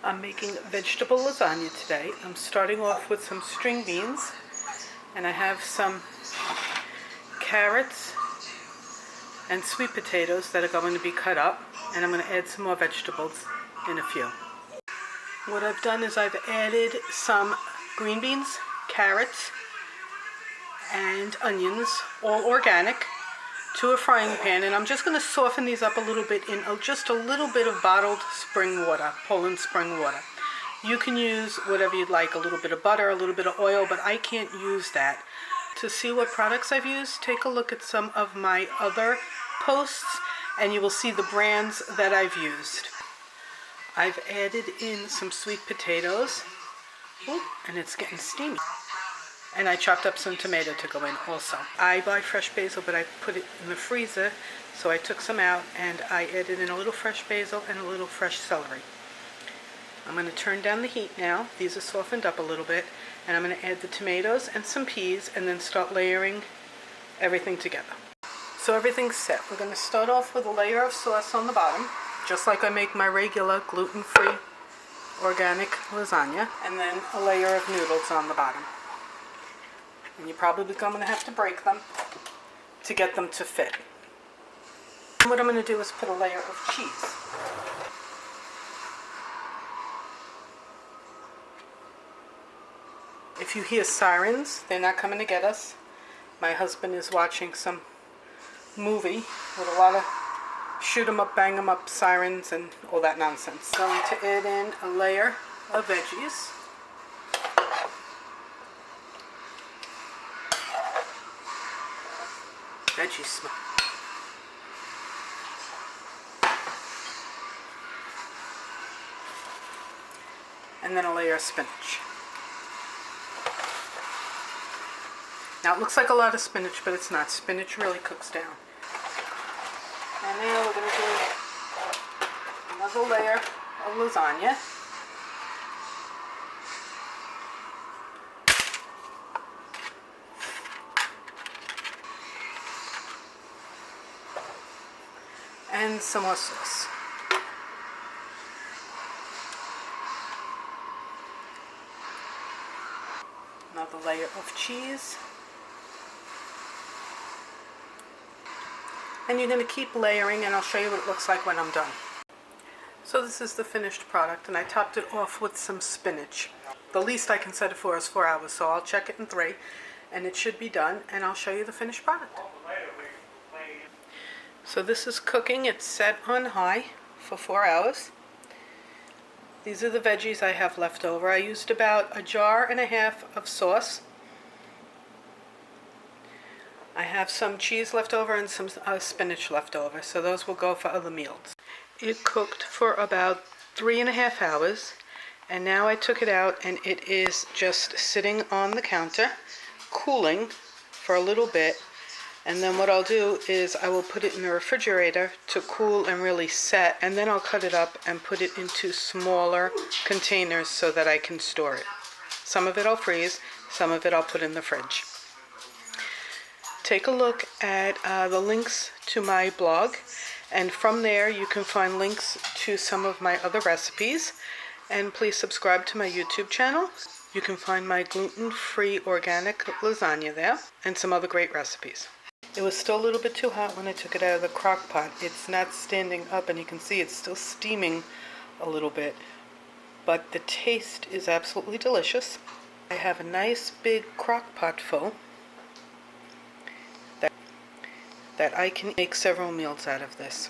I'm making vegetable lasagna today. I'm starting off with some string beans, and I have some carrots and sweet potatoes that are going to be cut up, and I'm going to add some more vegetables in a few. What I've done is I've added some green beans, carrots, and onions, all organic, to a frying pan, and I'm just going to soften these up a little bit in just a little bit of bottled spring water, Poland spring water. You can use whatever you'd like, a little bit of butter, a little bit of oil, but I can't use that. To see what products I've used, take a look at some of my other posts and you will see the brands that I've used. I've added in some sweet potatoes. Ooh, and it's getting steamy. And I chopped up some tomato to go in also. I buy fresh basil, but I put it in the freezer, so I took some out and I added in a little fresh basil and a little fresh celery. I'm going to turn down the heat now. These are softened up a little bit, and I'm going to add the tomatoes and some peas and then start layering everything together. So everything's set. We're going to start off with a layer of sauce on the bottom, just like I make my regular gluten-free organic lasagna, and then a layer of noodles on the bottom. And you're probably going to have to break them to get them to fit. And what I'm going to do is put a layer of cheese. If you hear sirens, they're not coming to get us. My husband is watching some movie with a lot of shoot 'em up, bang 'em up sirens and all that nonsense. Going to add in a layer of veggies. Veggies smell. And then a layer of spinach. Now it looks like a lot of spinach, but it's not. Spinach really cooks down. And now we're going to do another layer of lasagna. And some more sauce. Another layer of cheese. And you're going to keep layering, and I'll show you what it looks like when I'm done. So this is the finished product, and I topped it off with some spinach. The least I can set it for is 4 hours, so I'll check it in 3, and it should be done, and I'll show you the finished product. So this is cooking. It's set on high for 4 hours. These are the veggies I have left over. I used about 1.5 jars of sauce. I have some cheese left over and some spinach left over, so those will go for other meals. It cooked for about 3.5 hours, and now I took it out and it is just sitting on the counter, cooling for a little bit. And then what I'll do is I will put it in the refrigerator to cool and really set, and then I'll cut it up and put it into smaller containers so that I can store it. Some of it I'll freeze, some of it I'll put in the fridge. Take a look at the links to my blog, and from there you can find links to some of my other recipes, and please subscribe to my YouTube channel. You can find my gluten-free organic lasagna there, and some other great recipes. It was still a little bit too hot when I took it out of the crock pot. It's not standing up, and you can see it's still steaming a little bit. But the taste is absolutely delicious. I have a nice big crock pot full that I can make several meals out of this.